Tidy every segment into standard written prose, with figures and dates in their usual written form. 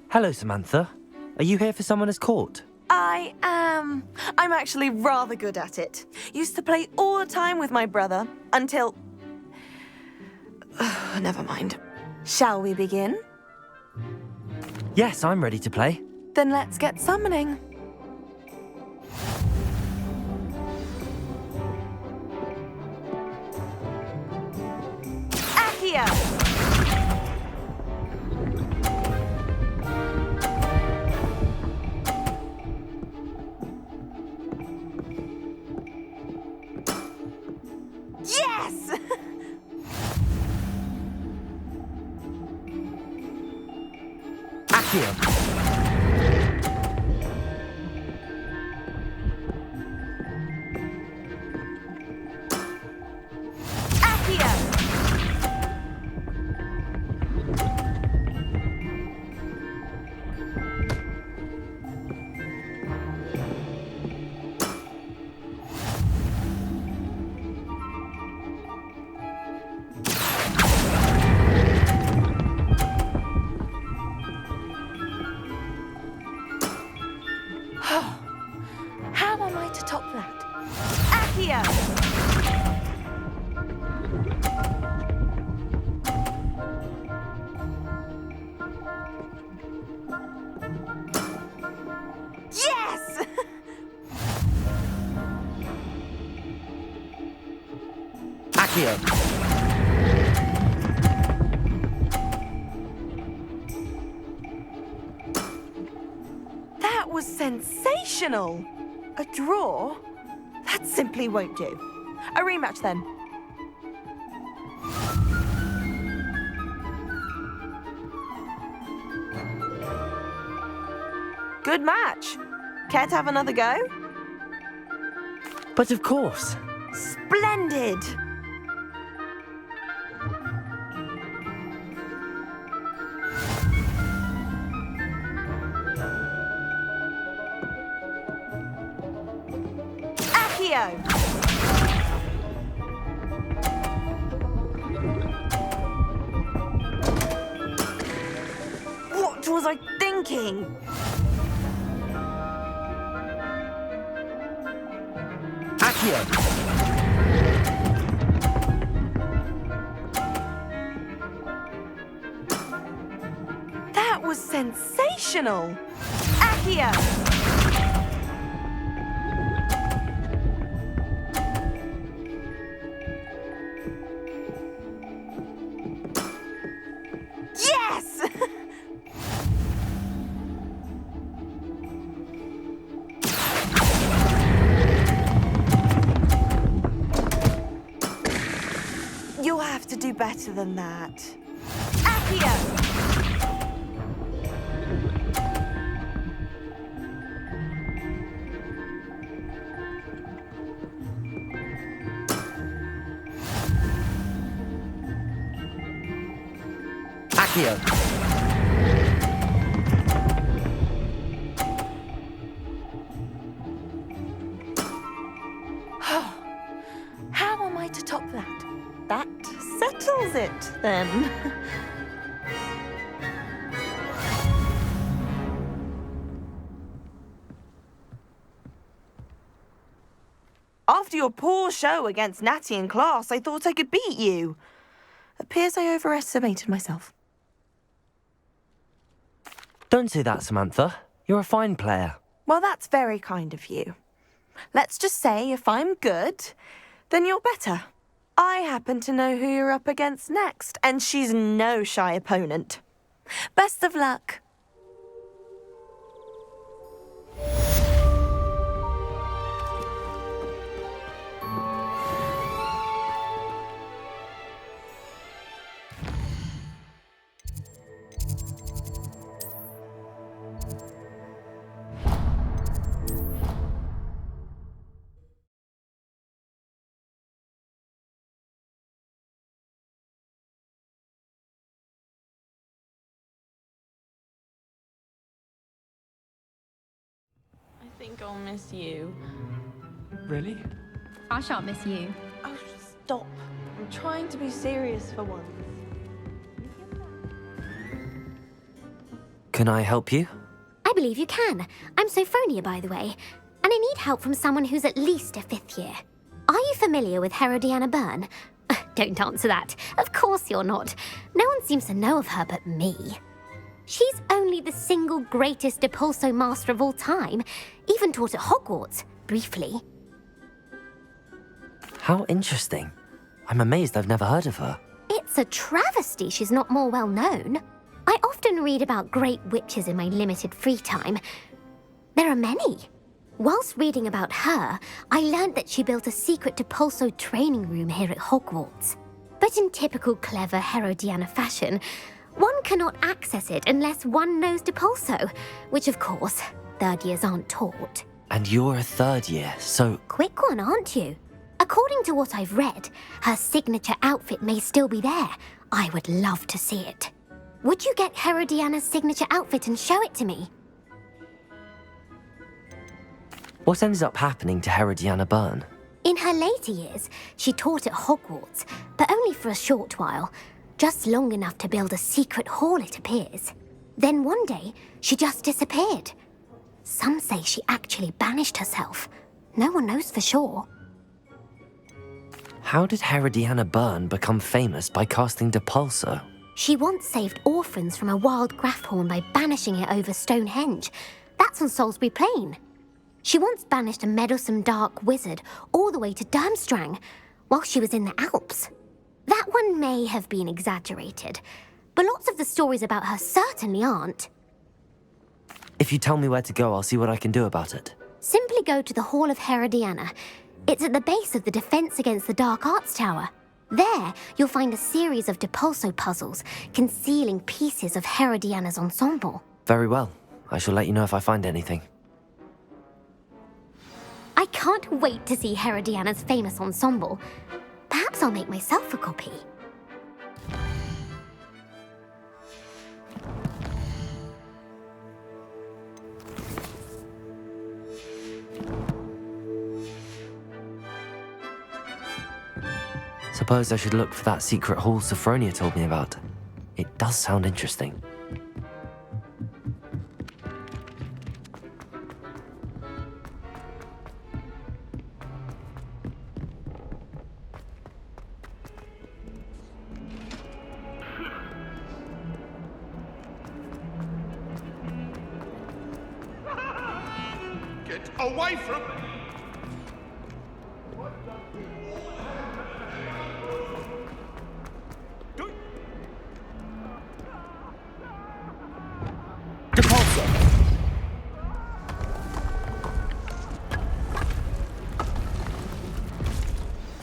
Hello, Samantha. Are you here for Summoner's Court? I am. I'm actually rather good at it. Used to play all the time with my brother, until... Never mind. Shall we begin? Yes, I'm ready to play. Then let's get summoning. Accio! Yes! Accio! How am I to top that? Accio! Yes! Accio! That was sensational! A draw? That simply won't do. A rematch then. Good match. Care to have another go? But of course. Splendid! Accio! What was I thinking? Accio! That was sensational! Accio! Yes! You'll have to do better than that. Accio! Accio! How am I to top that? That settles it, then. After your poor show against Natty in class, I thought I could beat you. Appears I overestimated myself. Don't say that, Samantha. You're a fine player. Well, that's very kind of you. Let's just say if I'm good, then you're better. I happen to know who you're up against next, and she's no shy opponent. Best of luck. I think I'll miss you. Really? I shan't miss you. Oh, stop. I'm trying to be serious for once. Can I help you? I believe you can. I'm Sophronia, by the way, and I need help from someone who's at least a 5th year. Are you familiar with Herodiana Byrne? Don't answer that. Of course you're not. No one seems to know of her but me. She's only the single greatest Depulso master of all time, even taught at Hogwarts, briefly. How interesting. I'm amazed I've never heard of her. It's a travesty she's not more well known. I often read about great witches in my limited free time. There are many. Whilst reading about her, I learned that she built a secret Depulso training room here at Hogwarts. But in typical clever Herodiana fashion, one cannot access it unless one knows Depulso, which of course, 3rd years aren't taught. And you're a 3rd year, so... Quick one, aren't you? According to what I've read, her signature outfit may still be there. I would love to see it. Would you get Herodiana's signature outfit and show it to me? What ended up happening to Herodiana Byrne? In her later years, she taught at Hogwarts, but only for a short while. Just long enough to build a secret hall, it appears. Then one day, she just disappeared. Some say she actually banished herself. No one knows for sure. How did Herodiana Byrne become famous by casting Depulso? She once saved orphans from a wild Grafhorn by banishing it over Stonehenge. That's on Salisbury Plain. She once banished a meddlesome dark wizard all the way to Durmstrang while she was in the Alps. That one may have been exaggerated, but lots of the stories about her certainly aren't. If you tell me where to go, I'll see what I can do about it. Simply go to the Hall of Herodiana. It's at the base of the Defense Against the Dark Arts Tower. There, you'll find a series of Depulso puzzles concealing pieces of Herodiana's ensemble. Very well. I shall let you know if I find anything. I can't wait to see Herodiana's famous ensemble. Perhaps I'll make myself a copy. Suppose I should look for that secret hall Sophronia told me about. It does sound interesting. Get away from me!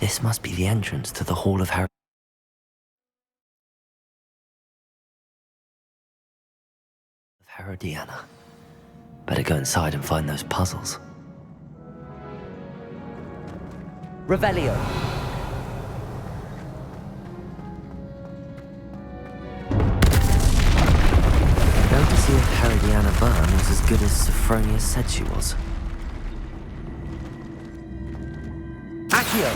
This must be the entrance to the Hall of Herodiana. Better go inside and find those puzzles. Revelio. Going to see if Herodiana Byrne was as good as Sophronia said she was. Accio!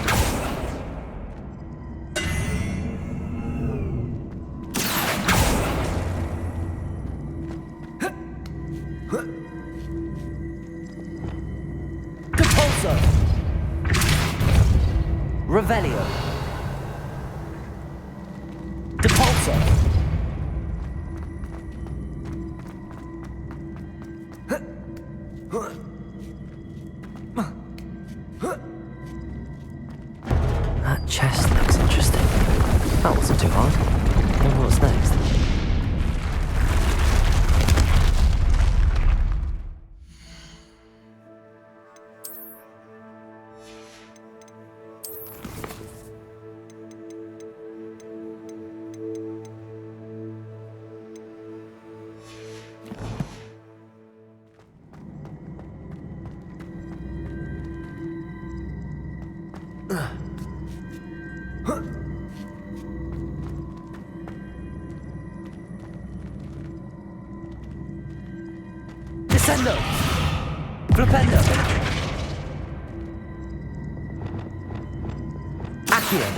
Revelio. Depulso. That chest looks interesting. That wasn't too hard. I wonder what's next. Descendo! Flipendo! Accio!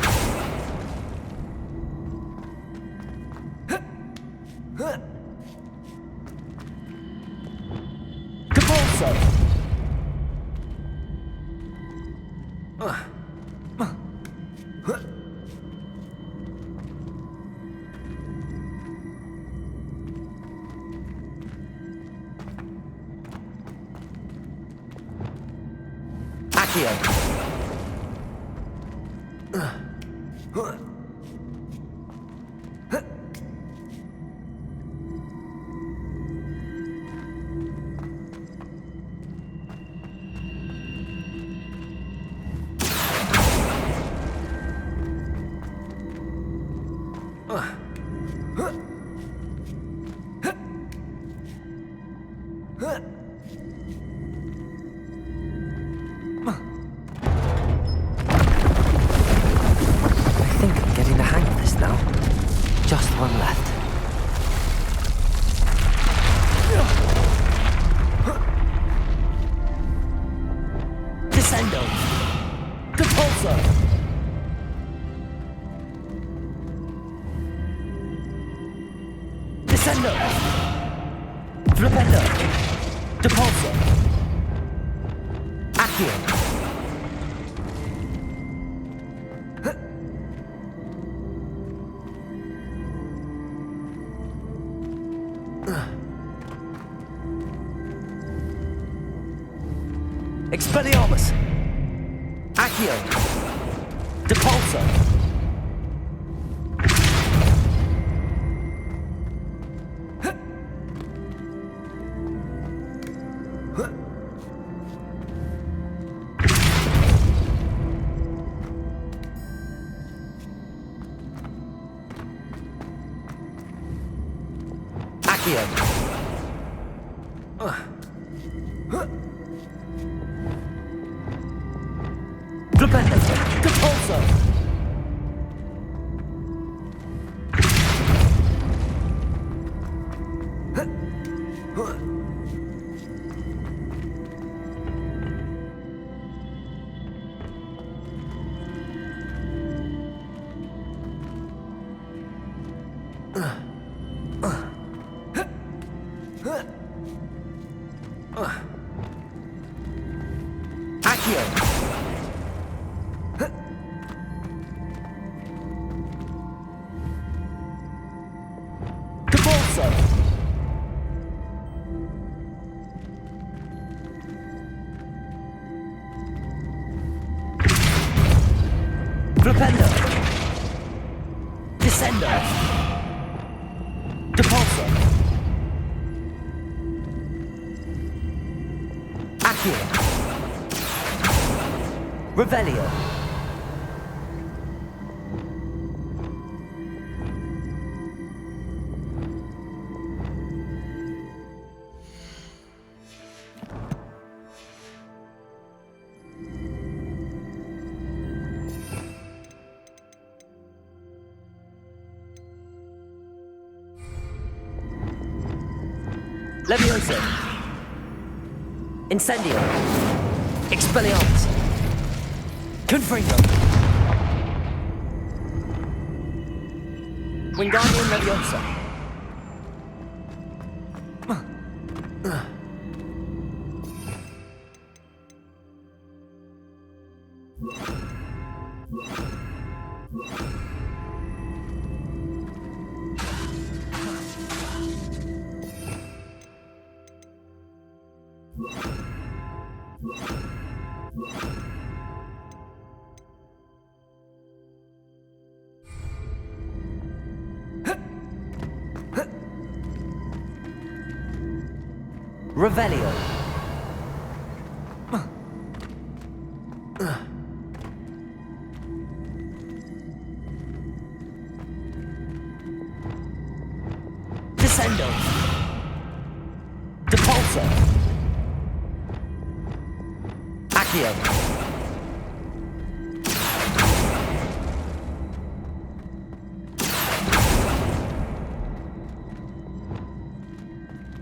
I think I'm getting the hang of this now. Just one left. Descendo! Depulso! Descendo! Flipendo! Depulso! Accio! Expelliarmus! Accio! Depulso! Accio! Flipendo! Depulso! Accio! Depulso! Flipendo! Descendo! Depulso! Accio! Revelio! Levioso! Incendio! Expelliarmus! Confringo! Wingardium Leviosa! Revelio! Descendo! Depulso! Accio!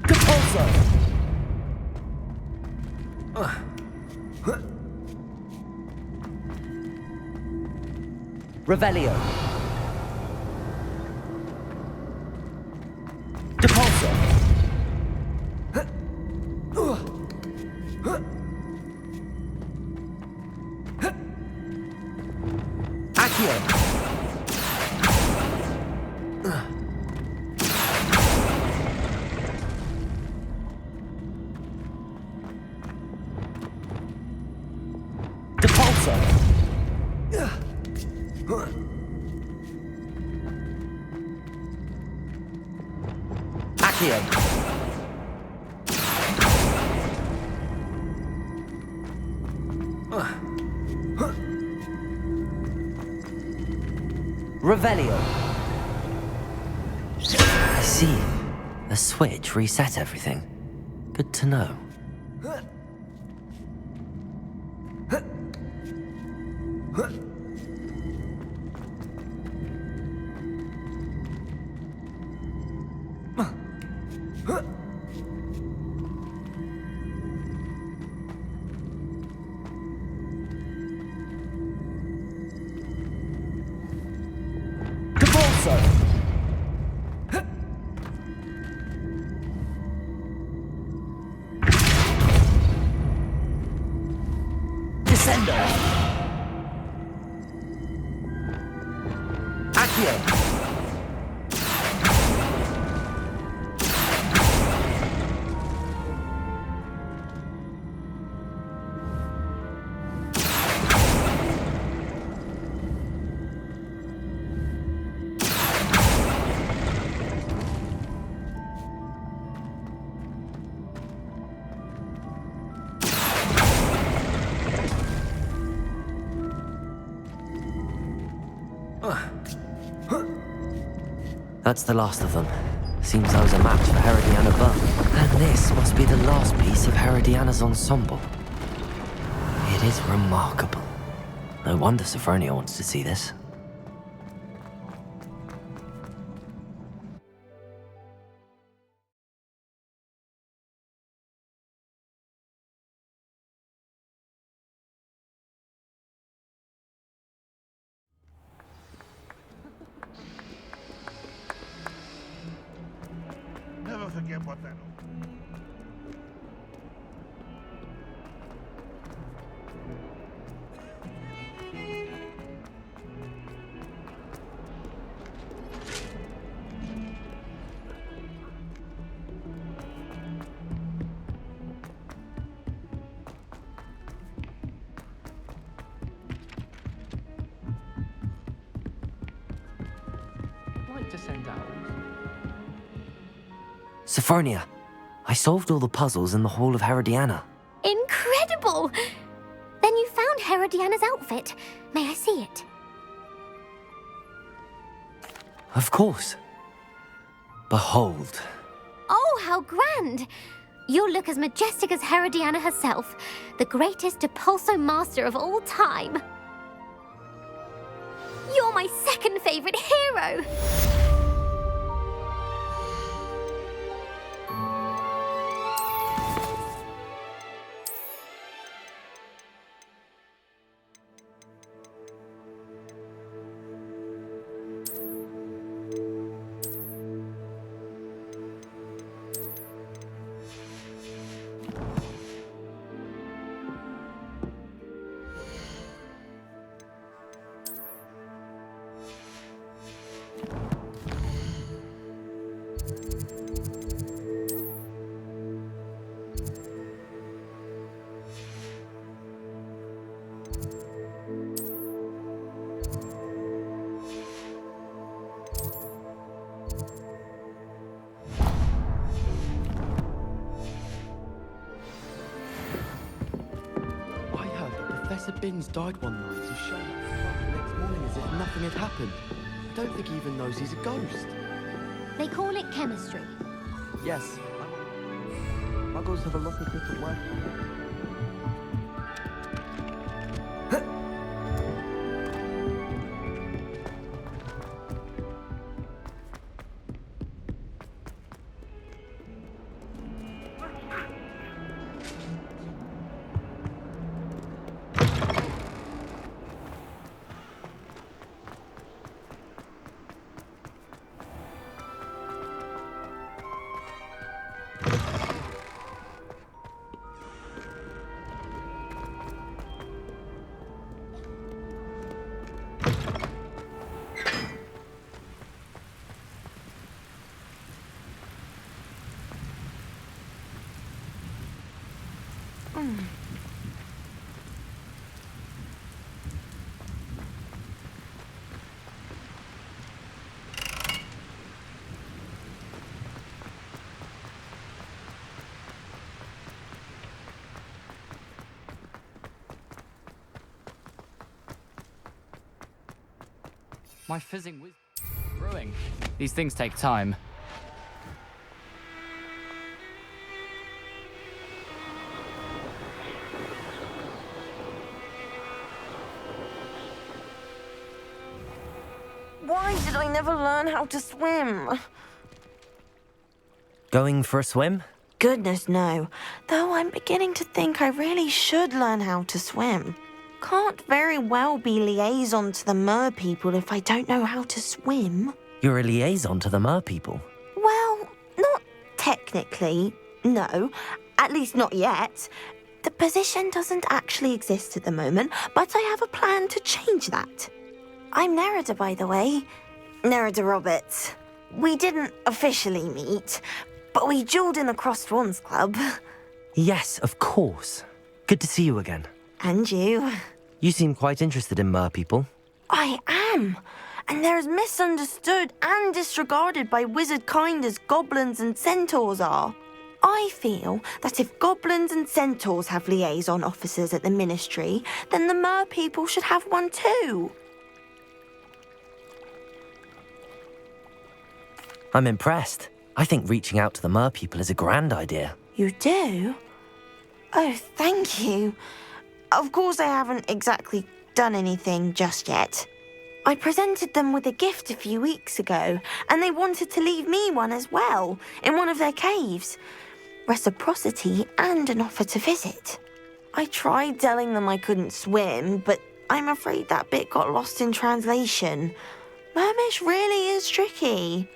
Depulso! Revelio! Depulso! Accio! Repulsor. Accio. Revelio. I see. The switch reset everything. Good to know. Repulsor. Descendo. Accio. That's the last of them. Seems I was a match for Herodiana Buff. And this must be the last piece of Herodiana's ensemble. It is remarkable. No wonder Sophronia wants to see this. Never forget what that. Like to send out. Sophronia, I solved all the puzzles in the Hall of Herodiana. Incredible! Then you found Herodiana's outfit. May I see it? Of course. Behold. Oh, how grand! You'll look as majestic as Herodiana herself, the greatest Depulso master of all time. You're my second favorite hero! Professor Binns died one night and showed up the next morning as if nothing had happened. I don't think he even knows he's a ghost. They call it chemistry. Yes. Muggles have a lot of different ways. My fizzing was brewing. These things take time. Why did I never learn how to swim? Going for a swim? Goodness, no. Though I'm beginning to think I really should learn how to swim. Can't very well be liaison to the mer people if I don't know how to swim. You're a liaison to the mer people. Well, not technically, no. At least not yet. The position doesn't actually exist at the moment, but I have a plan to change that. I'm Nerida, by the way. Nerida Roberts. We didn't officially meet, but we duelled in the Crossed Wands Club. Yes, of course. Good to see you again. And you. You seem quite interested in mer people. I am. And they're as misunderstood and disregarded by wizard kind as goblins and centaurs are. I feel that if goblins and centaurs have liaison officers at the ministry, then the mer people should have one too. I'm impressed. I think reaching out to the mer people is a grand idea. You do? Oh, thank you. Of course I haven't exactly done anything just yet. I presented them with a gift a few weeks ago, and they wanted to leave me one as well, in one of their caves. Reciprocity and an offer to visit. I tried telling them I couldn't swim, but I'm afraid that bit got lost in translation. Mermish really is tricky.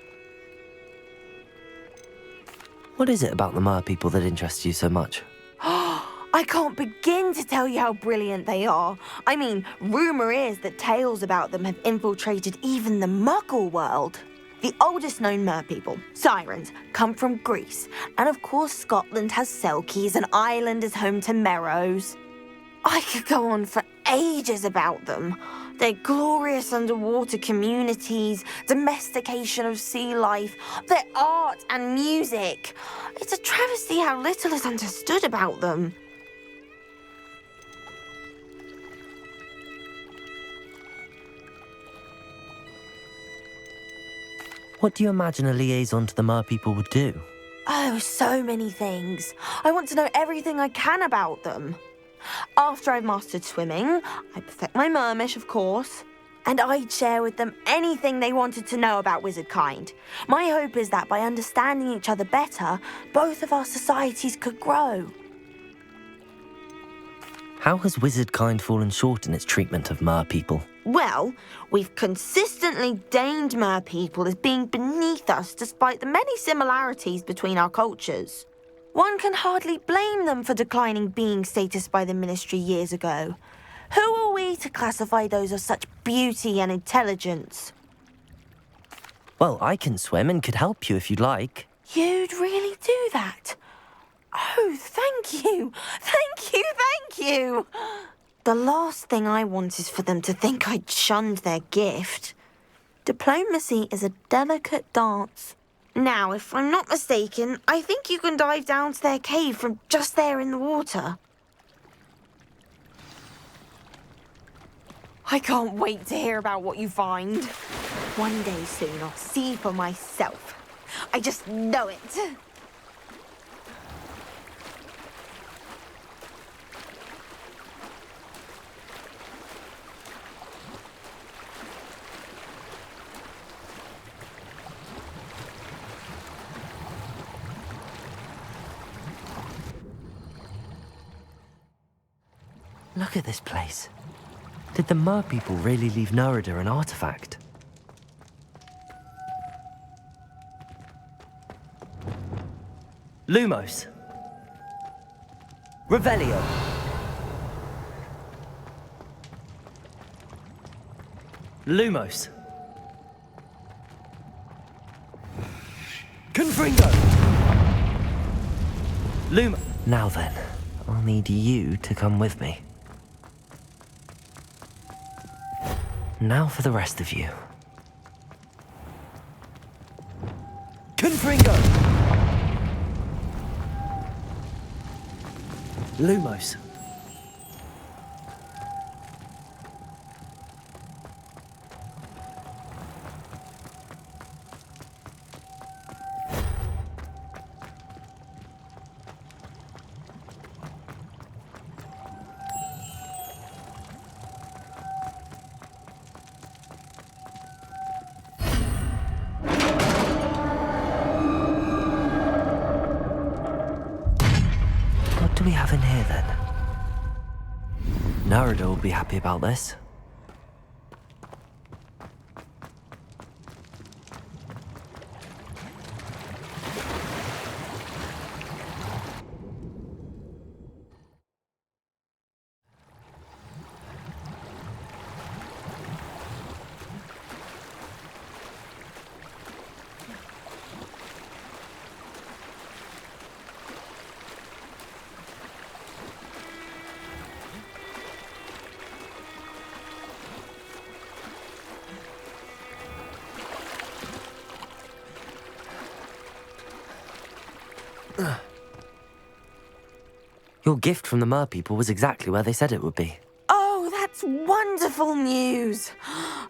What is it about the mer people that interests you so much? I can't begin to tell you how brilliant they are. I mean, rumour is that tales about them have infiltrated even the Muggle world. The oldest known mer people, sirens, come from Greece. And of course Scotland has Selkies and Ireland is home to Merrows. I could go on for ages about them. Their glorious underwater communities, domestication of sea life, their art and music. It's a travesty how little is understood about them. What do you imagine a liaison to the mer people would do? Oh, so many things. I want to know everything I can about them. After I've mastered swimming, I perfect my mermish, of course, and I'd share with them anything they wanted to know about wizard kind. My hope is that by understanding each other better, both of our societies could grow. How has wizard kind fallen short in its treatment of mer people? Well, we've consistently deigned mer people as being beneath us despite the many similarities between our cultures. One can hardly blame them for declining being status by the ministry years ago. Who are we to classify those of such beauty and intelligence? Well, I can swim and could help you if you'd like. You'd really do that? Oh, thank you! Thank you, thank you! The last thing I want is for them to think I'd shunned their gift. Diplomacy is a delicate dance. Now, if I'm not mistaken, I think you can dive down to their cave from just there in the water. I can't wait to hear about what you find. One day soon, I'll see for myself. I just know it. Look at this place. Did the mer people really leave Nerida an artifact? Lumos. Revelio. Lumos. Confringo. Lumo. Now then, I'll need you to come with me. Now for the rest of you. Confringo. Lumos. do we have in here then? Narada will be happy about this. Your gift from the Mer people was exactly where they said it would be. Oh, that's wonderful news.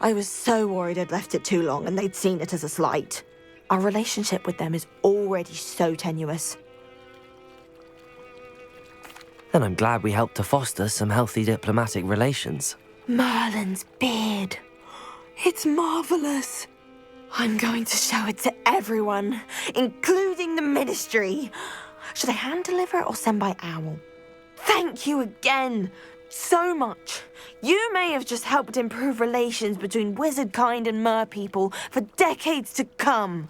I was so worried I'd left it too long and they'd seen it as a slight. Our relationship with them is already so tenuous. Then I'm glad we helped to foster some healthy diplomatic relations. Merlin's beard. It's marvelous. I'm going to show it to everyone, including the Ministry. Should I hand deliver it or send by owl? Thank you again so much. You may have just helped improve relations between wizard kind and mer people for decades to come.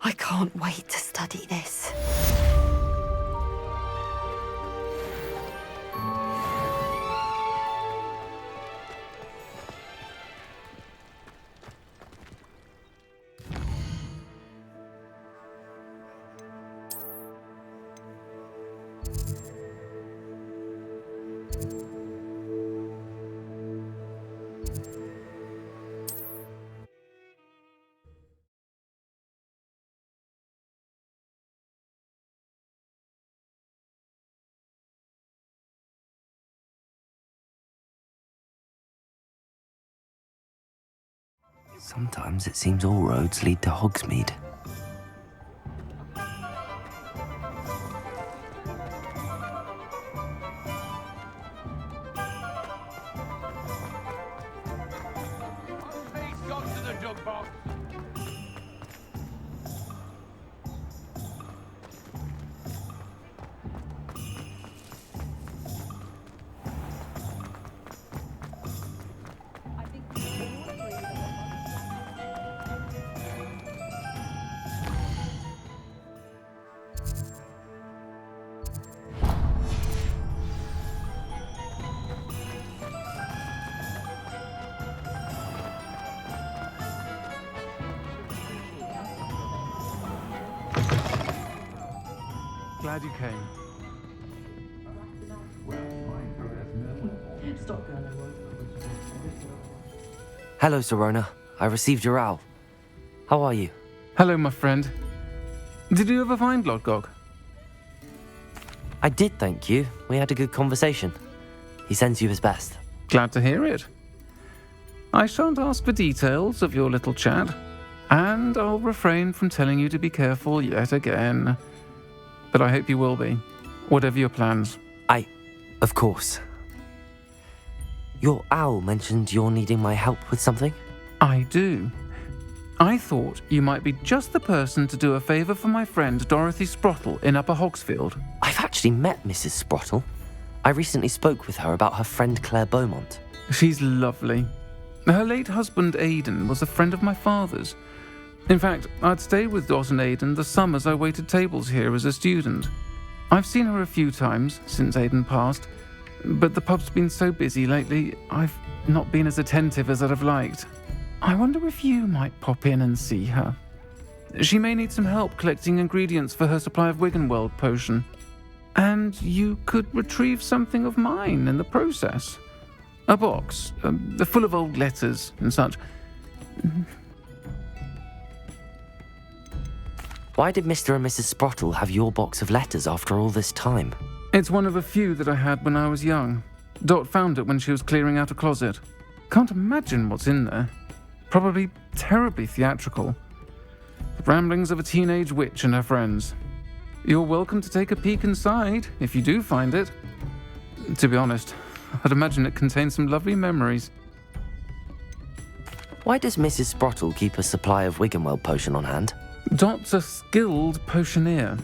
I can't wait to study this. Sometimes it seems all roads lead to Hogsmeade. Glad you came. Hello, Sirona. I received your owl. How are you? Hello, my friend. Did you ever find Lodgok? I did, thank you. We had a good conversation. He sends you his best. Glad to hear it. I shan't ask for details of your little chat, and I'll refrain from telling you to be careful yet again. But I hope you will be, whatever your plans. Of course. Your owl mentioned you're needing my help with something? I do. I thought you might be just the person to do a favour for my friend Dorothy Sprottle in Upper Hogsfield. I've actually met Mrs. Sprottle. I recently spoke with her about her friend Claire Beaumont. She's lovely. Her late husband Aidan was a friend of my father's. In fact, I'd stayed with Dot and Aidan the summers I waited tables here as a student. I've seen her a few times since Aidan passed, but the pub's been so busy lately, I've not been as attentive as I'd have liked. I wonder if you might pop in and see her. She may need some help collecting ingredients for her supply of Wiggenweld potion. And you could retrieve something of mine in the process. A box, full of old letters and such. Why did Mr. and Mrs. Sprottle have your box of letters after all this time? It's one of a few that I had when I was young. Dot found it when she was clearing out a closet. Can't imagine what's in there. Probably terribly theatrical. The ramblings of a teenage witch and her friends. You're welcome to take a peek inside, if you do find it. To be honest, I'd imagine it contains some lovely memories. Why does Mrs. Sprottle keep a supply of Wiggenweld potion on hand? Dot's a skilled potioneer.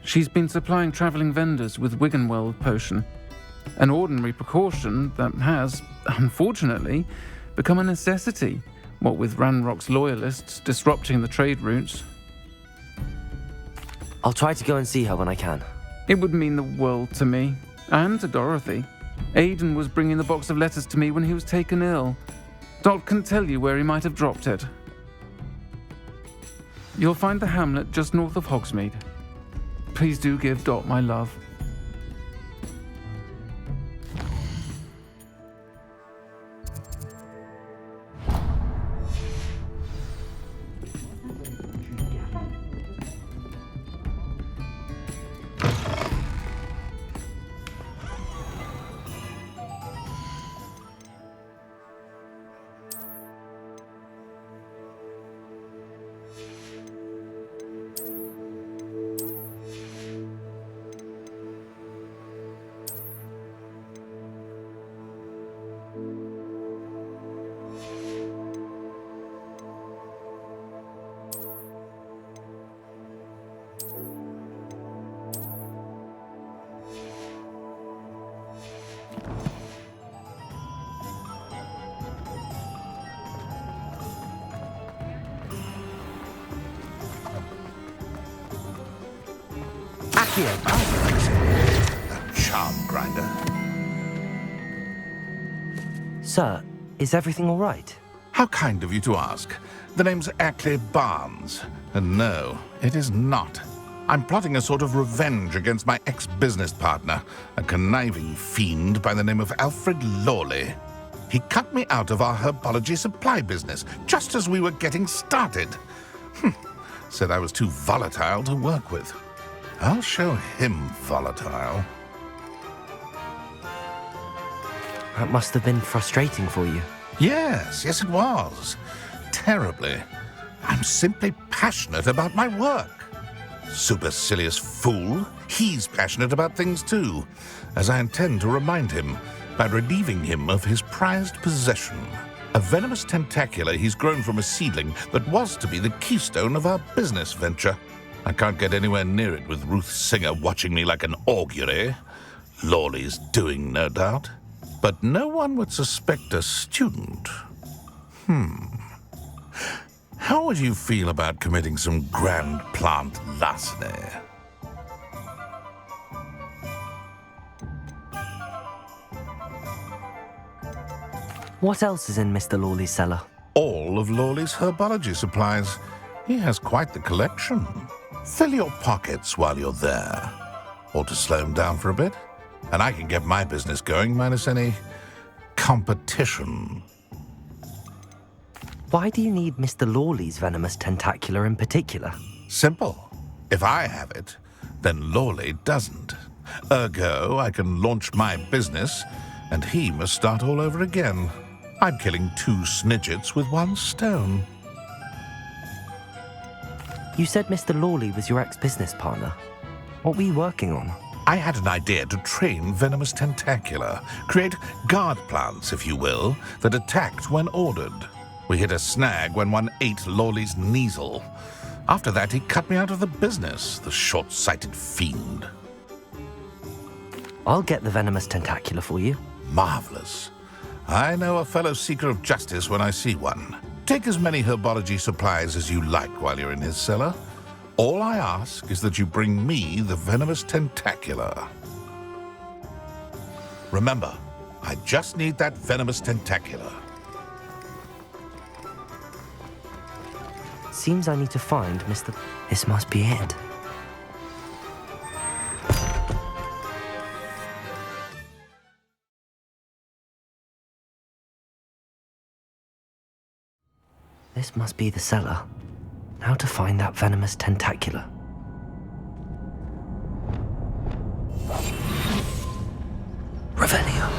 She's been supplying travelling vendors with Wiggenweld potion, an ordinary precaution that has, unfortunately, become a necessity, what with Ranrock's loyalists disrupting the trade routes. I'll try to go and see her when I can. It would mean the world to me, and to Dorothy. Aidan was bringing the box of letters to me when he was taken ill. Dot can tell you where he might have dropped it. You'll find the hamlet just north of Hogsmeade. Please do give Dot my love. A charm grinder. Sir, is everything all right? How kind of you to ask. The name's Ackley Barnes. And no, it is not. I'm plotting a sort of revenge against my ex-business partner, a conniving fiend by the name of Alfred Lawley. He cut me out of our herbology supply business just as we were getting started. Said I was too volatile to work with. I'll show him volatile. That must have been frustrating for you. Yes, it was. Terribly. I'm simply passionate about my work. Supercilious fool. He's passionate about things too, as I intend to remind him by relieving him of his prized possession. A venomous tentacula he's grown from a seedling that was to be the keystone of our business venture. I can't get anywhere near it with Ruth Singer watching me like an augury. Lawley's doing, no doubt. But no one would suspect a student. How would you feel about committing some grand plant larceny? What else is in Mr. Lawley's cellar? All of Lawley's herbology supplies. He has quite the collection. Fill your pockets while you're there. Or to slow him down for a bit, and I can get my business going minus any competition. Why do you need Mr. Lawley's venomous tentacula in particular? Simple. If I have it, then Lawley doesn't. Ergo, I can launch my business, and he must start all over again. I'm killing two snidgets with one stone. You said Mr. Lawley was your ex-business partner. What were you working on? I had an idea to train venomous tentacula, create guard plants, if you will, that attacked when ordered. We hit a snag when one ate Lawley's Kneasel. After that, he cut me out of the business, the short-sighted fiend. I'll get the venomous tentacula for you. Marvelous. I know a fellow seeker of justice when I see one. Take as many herbology supplies as you like while you're in his cellar. All I ask is that you bring me the venomous tentacula. Remember, I just need that venomous tentacula. Seems I need to find Mr. This must be it. This must be the cellar. How to find that venomous tentacula? Revelio.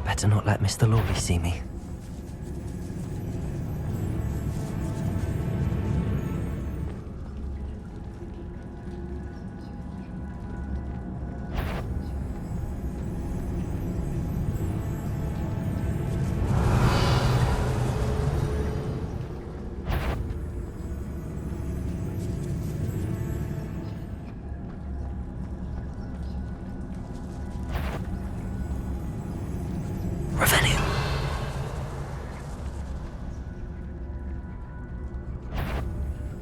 Better not let Mr. Lawley see me.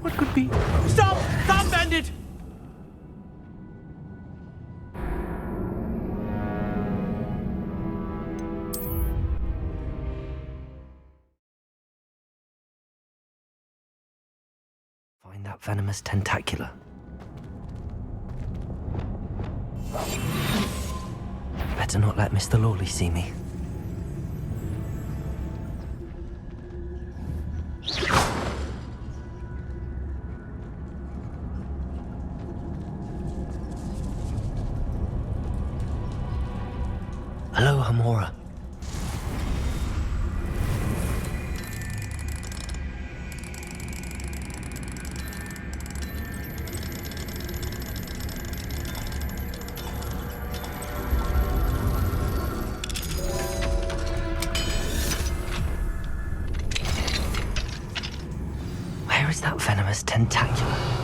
What could be? Stop! Stop, Bandit! Find that venomous tentacula. Better not let Mr. Lawley see me. Hello, Hamora. Where is that venomous tentacula?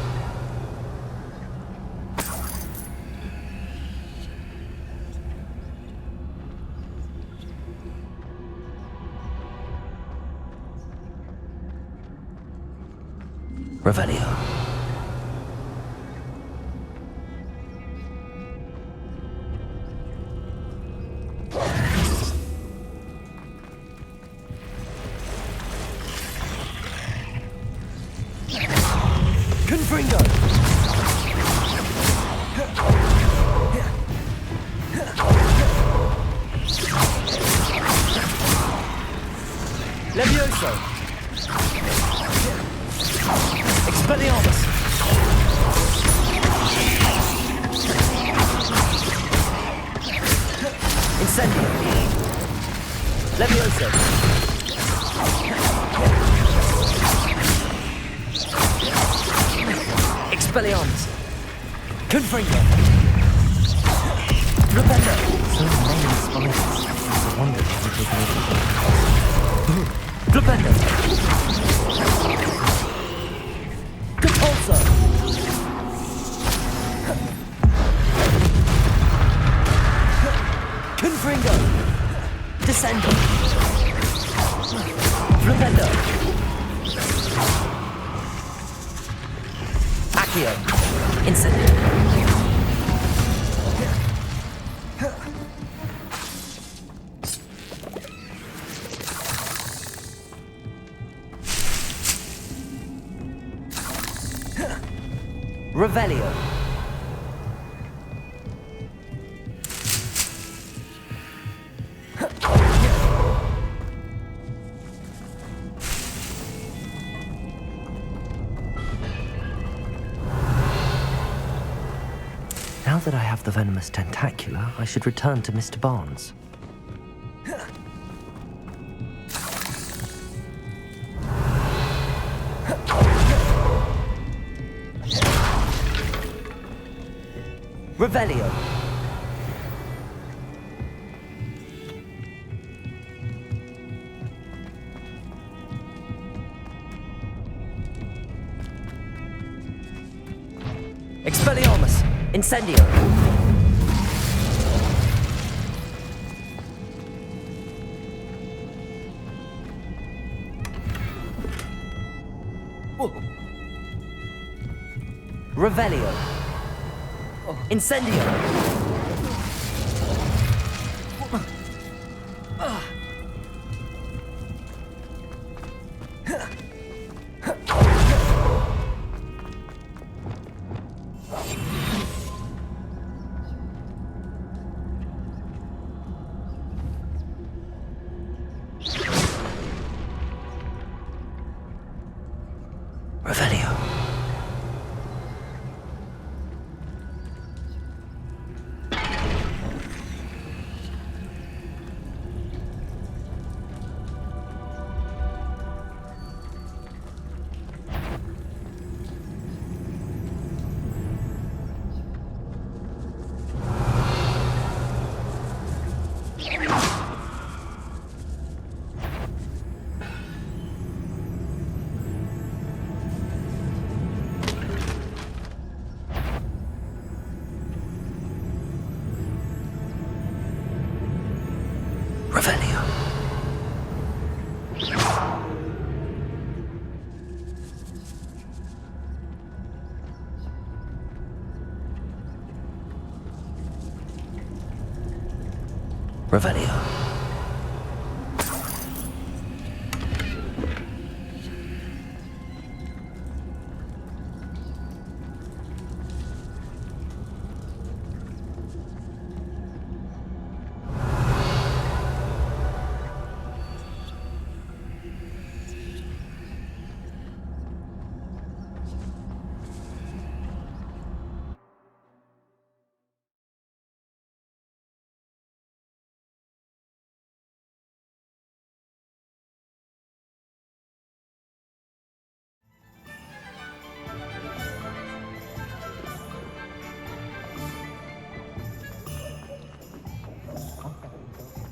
Revelio. Confringo. Levioso! Expelliarmus! Incendio! Levioso! Expelliarmus! Confringo! Rependo! So many spiders. I wonder if we take anything. Rependo! Compulso! Confringo! Descendo! Rependo! Accio! Incendio! Revelio. Now that I have the venomous tentacula, I should return to Mr. Barnes. Revelio. Expelliarmus. Incendio. Revelio. Incendio. Revelio. Revelio.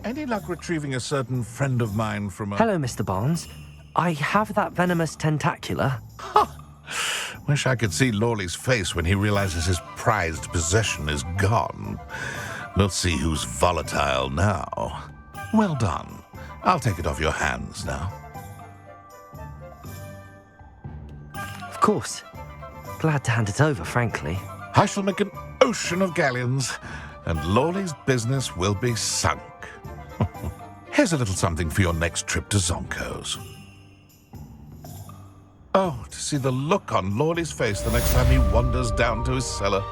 Any luck retrieving a certain friend of mine from a... Hello, Mr. Barnes. I have that venomous tentacula. Wish I could see Lawley's face when he realizes his prized possession is gone. We'll see who's volatile now. Well done. I'll take it off your hands now. Of course. Glad to hand it over, frankly. I shall make an ocean of galleons, and Lawley's business will be sunk. Here's a little something for your next trip to Zonko's. Oh, to see the look on Lawley's face the next time he wanders down to his cellar.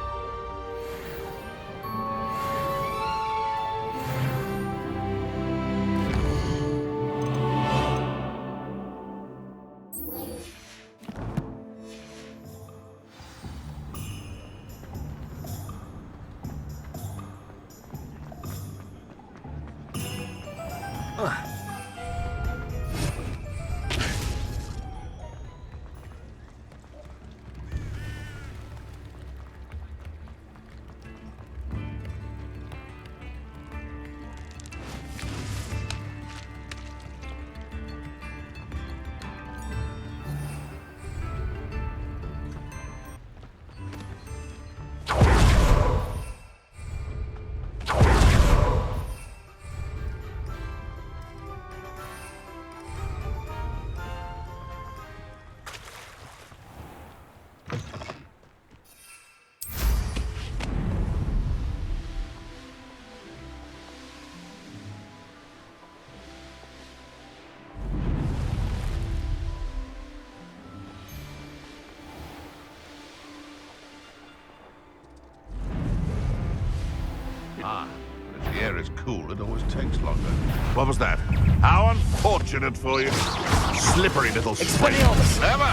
If the air is cool, it always takes longer. What was that? How unfortunate for you. Slippery little spring. Never!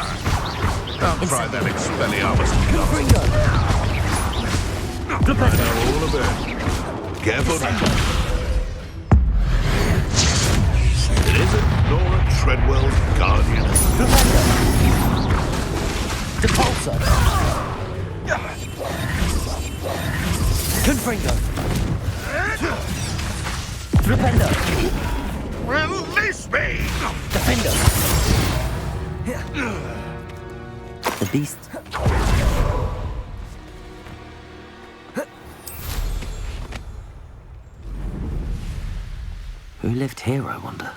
I'll try that Expelliarmus. I know all about it. Careful now. It isn't Nora Treadwell's guardian. Depulsor! Confringo! Flipendo! Release me! Defendo! The beast. Who lived here, I wonder?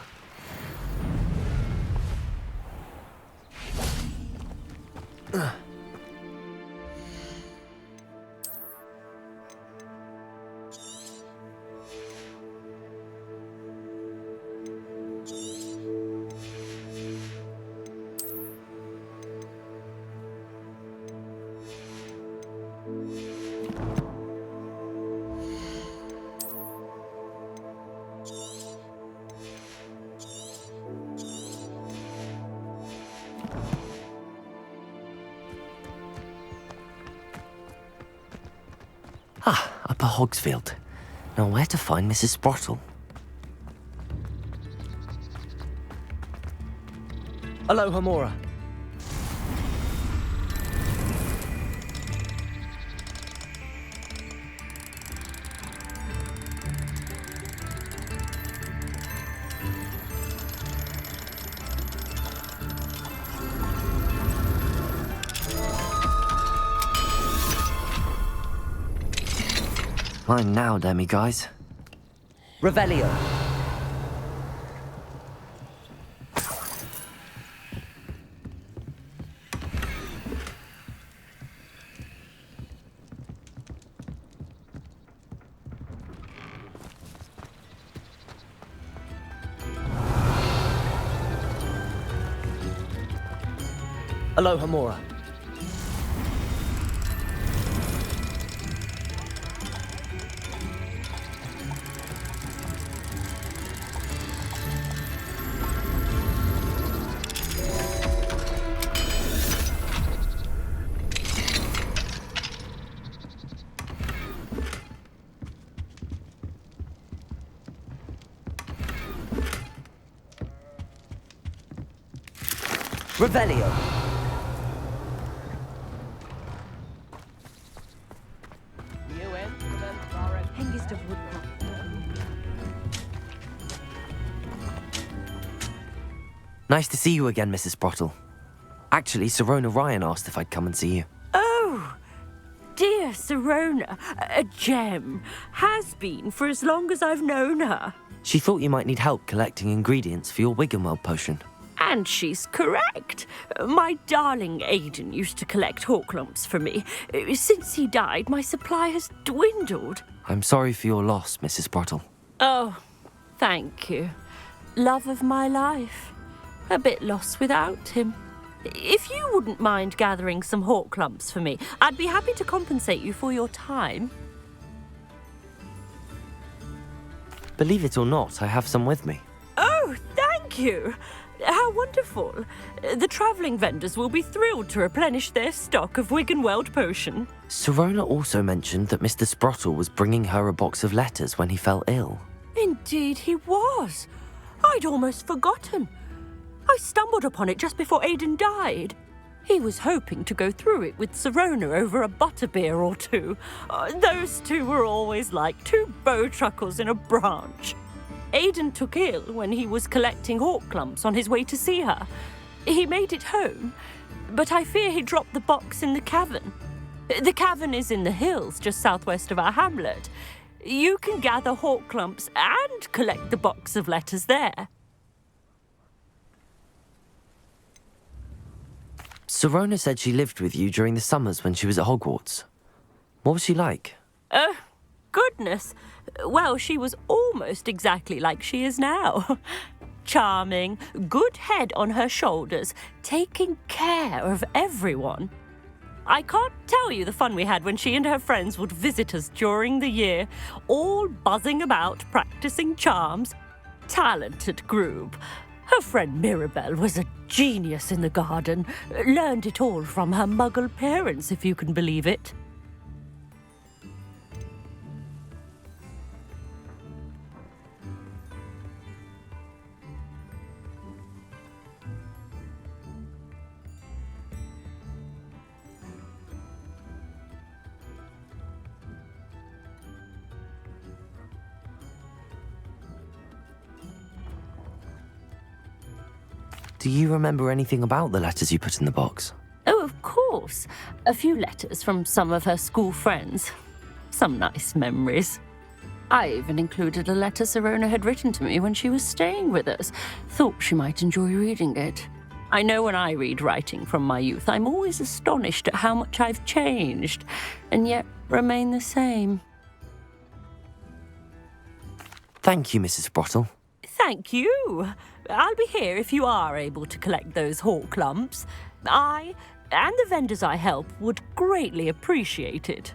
Ah, Upper Hogsfield. Now where to find Mrs. Sprottle? Hello, Hamora. Mine now, demi-guys. Revelio. Aloha Mora. Revelio. Nice to see you again, Mrs. Sprottle. Actually, Sirona Ryan asked if I'd come and see you. Oh, dear Sirona, a gem. Has been for as long as I've known her. She thought you might need help collecting ingredients for your Wiggenweld potion. And she's correct. My darling Aiden used to collect hawk lumps for me. Since he died, my supply has dwindled. I'm sorry for your loss, Mrs. Sprottle. Oh, thank you. Love of my life. A bit lost without him. If you wouldn't mind gathering some hawk lumps for me, I'd be happy to compensate you for your time. Believe it or not, I have some with me. Oh, thank you. How wonderful. The travelling vendors will be thrilled to replenish their stock of Wiggenweld potion. Sirona also mentioned that Mr. Sprottle was bringing her a box of letters when he fell ill. Indeed he was. I'd almost forgotten. I stumbled upon it just before Aiden died. He was hoping to go through it with Sirona over a butterbeer or two. Those two were always like two bowtruckles in a branch. Aiden took ill when he was collecting hawk clumps on his way to see her. He made it home, but I fear he dropped the box in the cavern. The cavern is in the hills just southwest of our hamlet. You can gather hawk clumps and collect the box of letters there. Sirona said she lived with you during the summers when she was at Hogwarts. What was she like? Oh, goodness. Well, she was almost exactly like she is now. Charming, good head on her shoulders, taking care of everyone. I can't tell you the fun we had when she and her friends would visit us during the year, all buzzing about, practicing charms. Talented group. Her friend Mirabelle was a genius in the garden. Learned it all from her muggle parents, if you can believe it. Do you remember anything about the letters you put in the box? Oh, of course. A few letters from some of her school friends. Some nice memories. I even included a letter Sirona had written to me when she was staying with us. Thought she might enjoy reading it. I know when I read writing from my youth, I'm always astonished at how much I've changed, and yet remain the same. Thank you, Mrs. Sprottle. Thank you. I'll be here if you are able to collect those hawk lumps. I, and the vendors I help, would greatly appreciate it.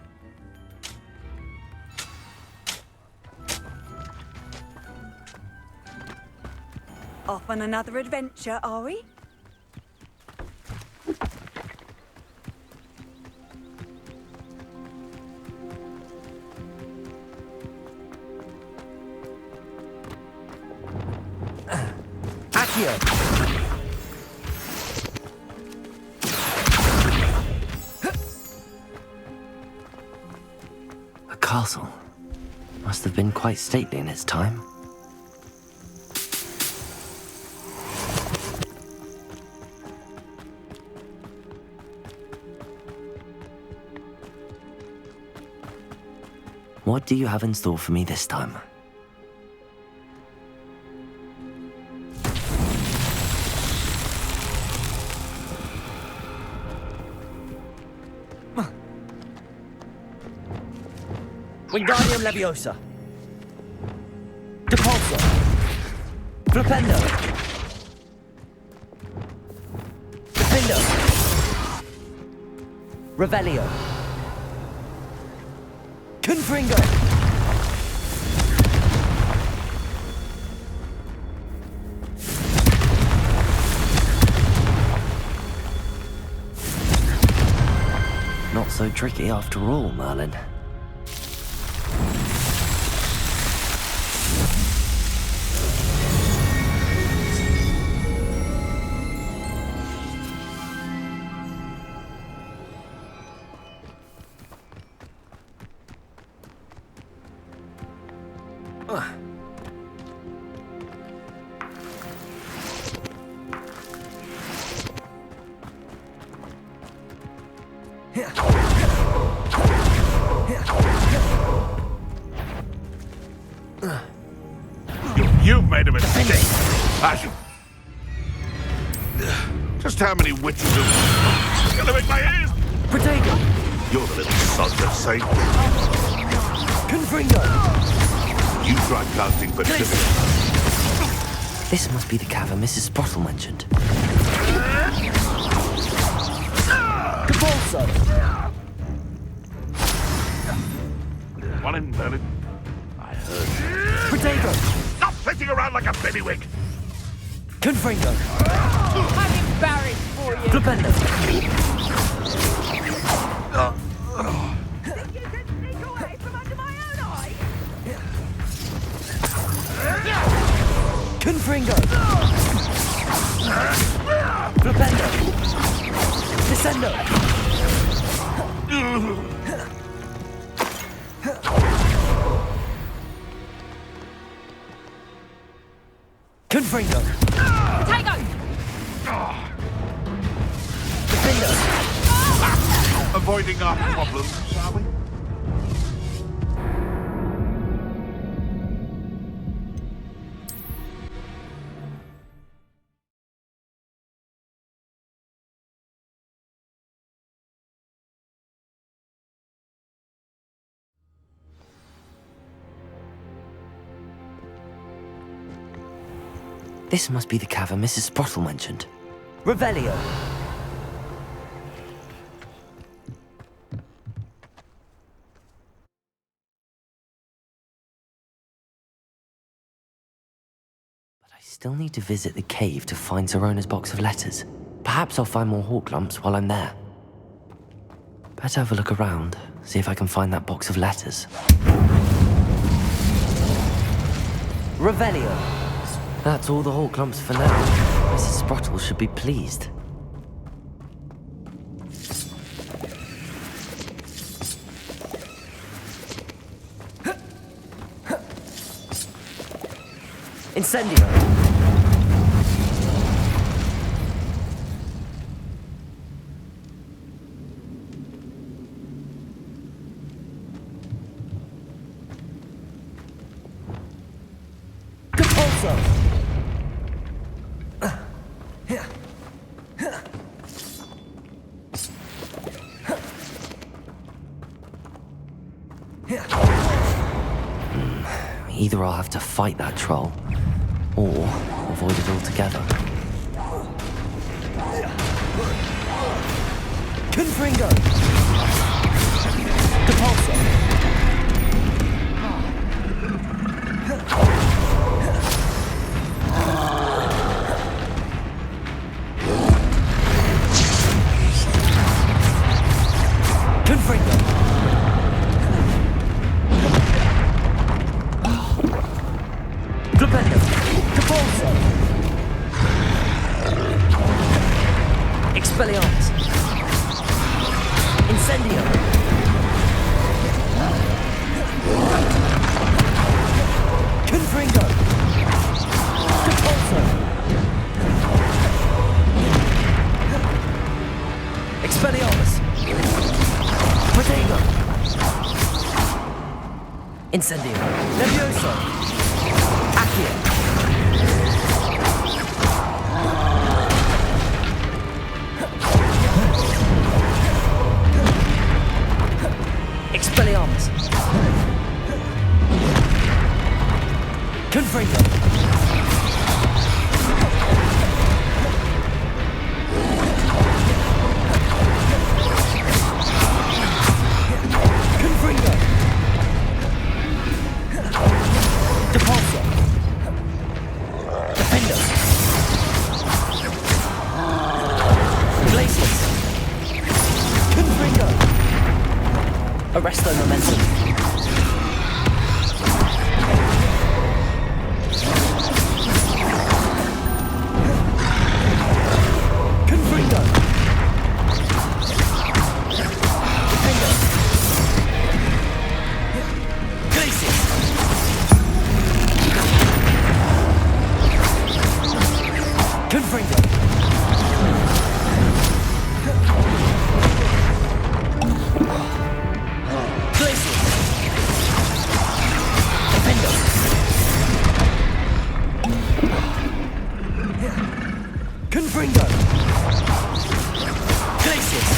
Off on another adventure, are we? Accio. A castle. Must have been quite stately in its time. What do you have in store for me this time? Wingardium Leviosa. Depulso. Flipendo. Defendo. Revelio. Confringo. Not so tricky after all, Merlin. You've made a mistake. Ash. Just how many witches are... It's gonna make my ears... Protego. You're the little sod that saved me. Confringo. You tried casting for Tiffany. This must be the cavern Mrs. Sprottle mentioned. Capolso. One in, Merlin. I heard. Protego. Stop flitting around like a baby-wig. Confringo. I'm embarrassed for you. Flipendo. Think you can sneak away from under my own eye? Confringo. Flipendo. Descendo. Confringo. Potato! Defendo. Avoiding our problems, shall we? This must be the cavern Mrs. Sprottle mentioned. Revelio. But I still need to visit the cave to find SIRONA'S box of letters. Perhaps I'll find more hawk lumps while I'm there. Better have a look around, see if I can find that box of letters. Revelio. That's all the hawk lumps for now. Mrs. Sprottle should be pleased. Incendio. Capolso. Either I'll have to fight that troll, or avoid it altogether. Confringo. Capolso. Confringo. Flipendo. Capolso. Expelliarmus. Incendio. Confringo. Capolso. Expelliarmus. Protego. Incendio. Levioso. Accio. Expelliarmus. Confringo. Arresto momentum. Confringo. Defendo. Glacius. Confringo. Glacius. Defendo. Confringo. Glacius.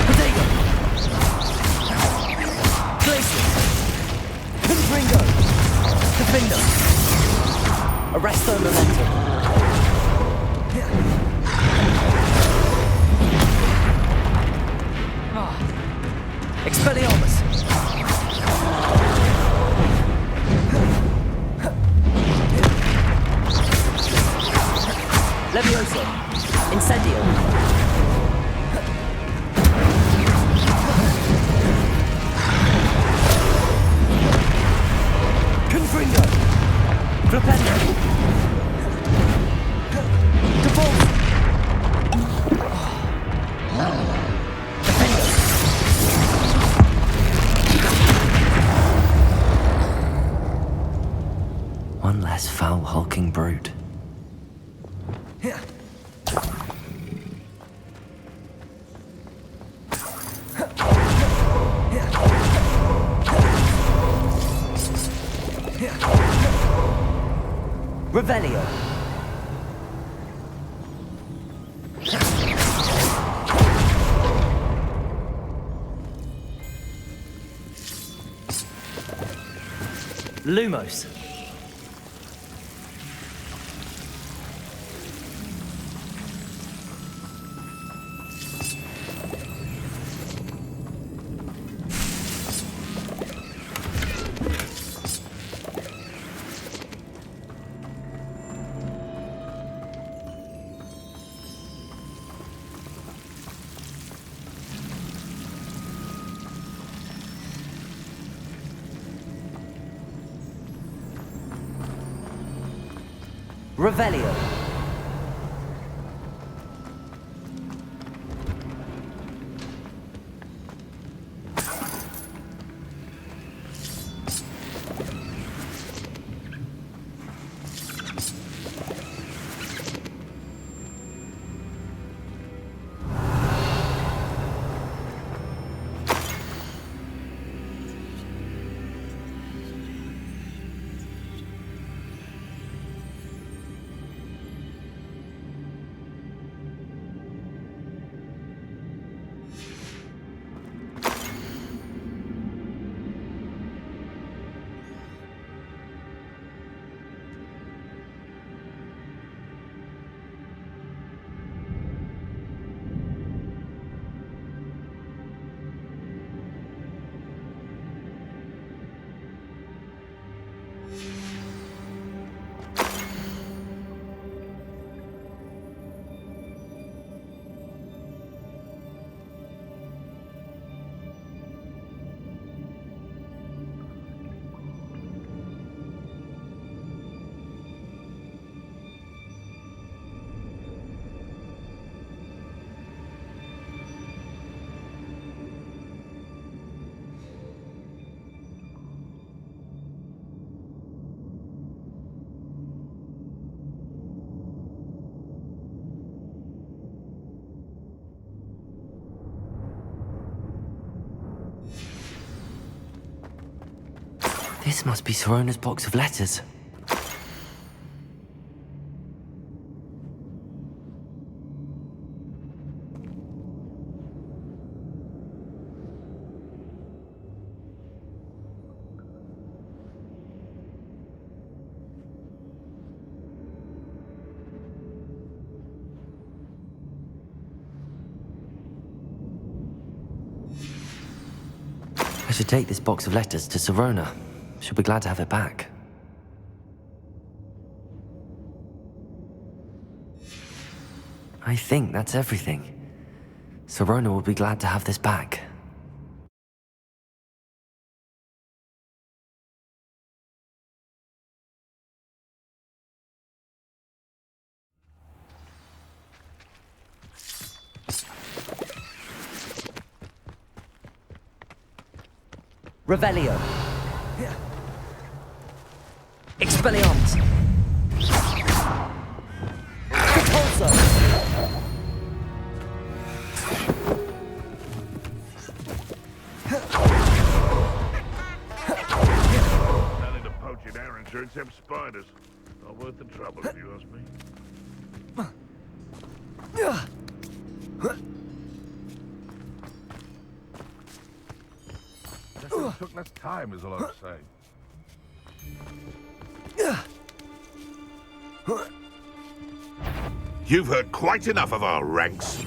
Potato. Glacius. Confringo. Defendo. Arresto momentum. Expelliarmus! Levioso! Incendio! Confringo! Flipendo! Default! Defendo! One less foul hulking brute. Revelio! Lumos! Revelio. This must be SIRONA'S box of letters. I should take this box of letters to Sirona. She'll be glad to have it back. I think that's everything. Sirona will be glad to have this back. Revelio. Expelliarmus. Repulso. Nothing to poach in Arranger except spiders. Not worth the trouble if you ask me. Just took less time is all I'm saying. You've heard quite enough of our ranks.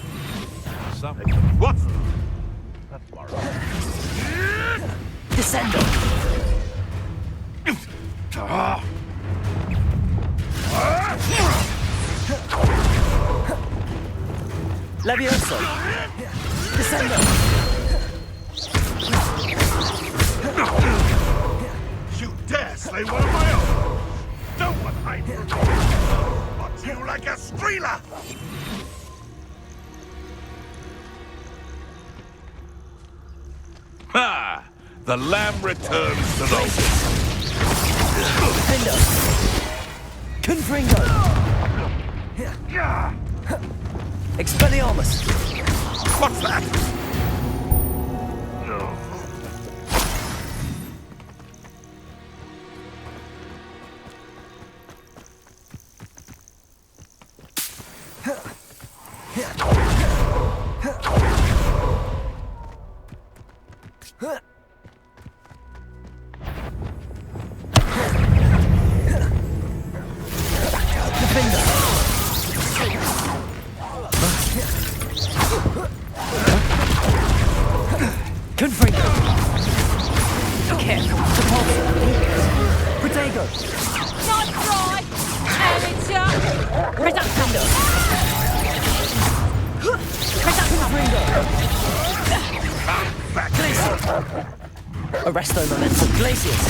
Something. What? That's worrying. Descendo. Levioso. Descendo. You dare slay one of my own? Don't want hide from me. I'll you like a streeler. Ha! The lamb returns to the... Defendo. Confringo. Expelliarmus. What's that? Confringo. Careful. Repulso. Protego. Not dry! Amateur! Reductando. Confringo. Glacius. Arresto momentum. Glacius.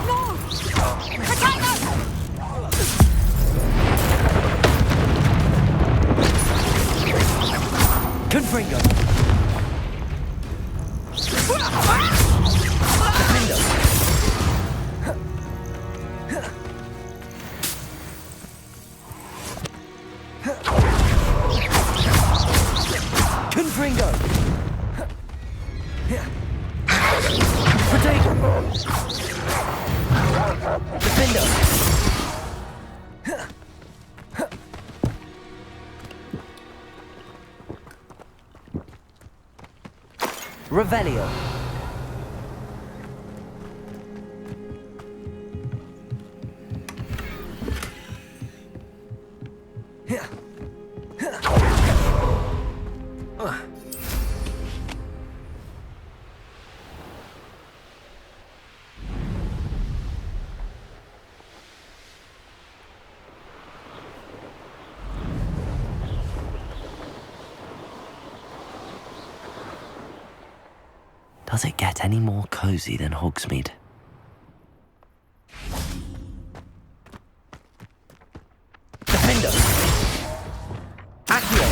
No! Protego! Confringo. Defendo. Confringo. Protego. Defendo. Revelio. Does it get any more cozy than Hogsmeade? Defendo. Accio.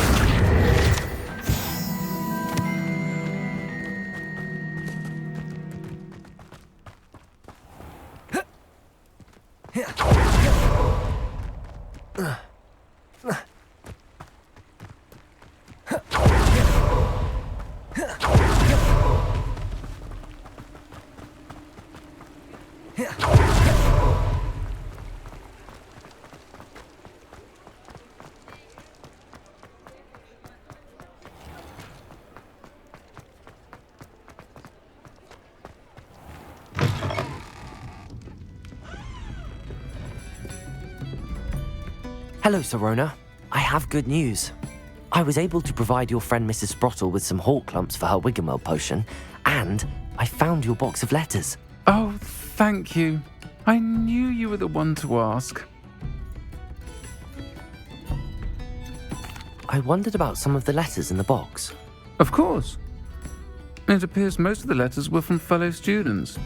Hello, Sirona. I have good news. I was able to provide your friend Mrs. Sprottle with some hawk clumps for her Wiggenweld potion, and I found your box of letters. Oh, thank you. I knew you were the one to ask. I wondered about some of the letters in the box. Of course. It appears most of the letters were from fellow students.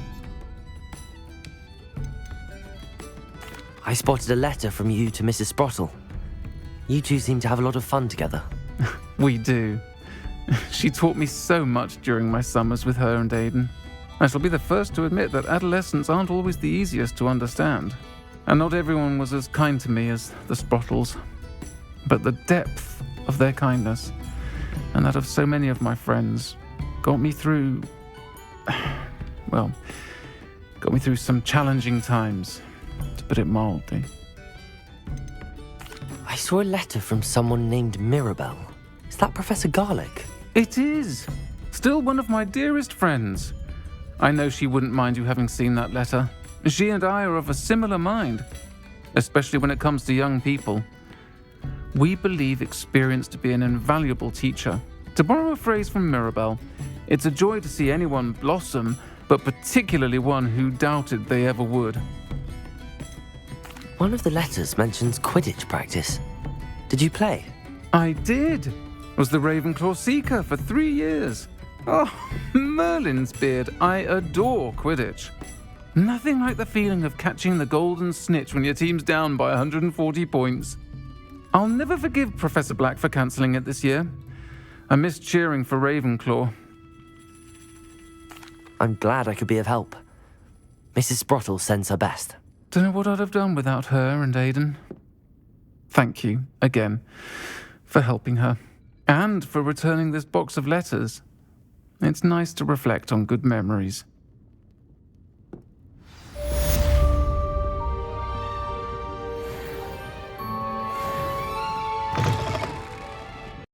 I spotted a letter from you to Mrs. Sprottle. You two seem to have a lot of fun together. We do. She taught me so much during my summers with her and Aidan. I shall be the first to admit that adolescents aren't always the easiest to understand. And not everyone was as kind to me as the Sprottles. But the depth of their kindness, and that of so many of my friends, got me through some challenging times, to put it mildly. I saw a letter from someone named Mirabelle. Is that Professor Garlick? It is. Still one of my dearest friends. I know she wouldn't mind you having seen that letter. She and I are of a similar mind, especially when it comes to young people. We believe experience to be an invaluable teacher. To borrow a phrase from Mirabelle, it's a joy to see anyone blossom, but particularly one who doubted they ever would. One of the letters mentions Quidditch practice. Did you play? I did. Was the Ravenclaw Seeker for 3 years. Oh, Merlin's beard, I adore Quidditch. Nothing like the feeling of catching the golden snitch when your team's down by 140 points. I'll never forgive Professor Black for cancelling it this year. I missed cheering for Ravenclaw. I'm glad I could be of help. Mrs. Sprottle sends her best. Don't know what I'd have done without her and Aidan. Thank you, again, for helping her. And for returning this box of letters. It's nice to reflect on good memories.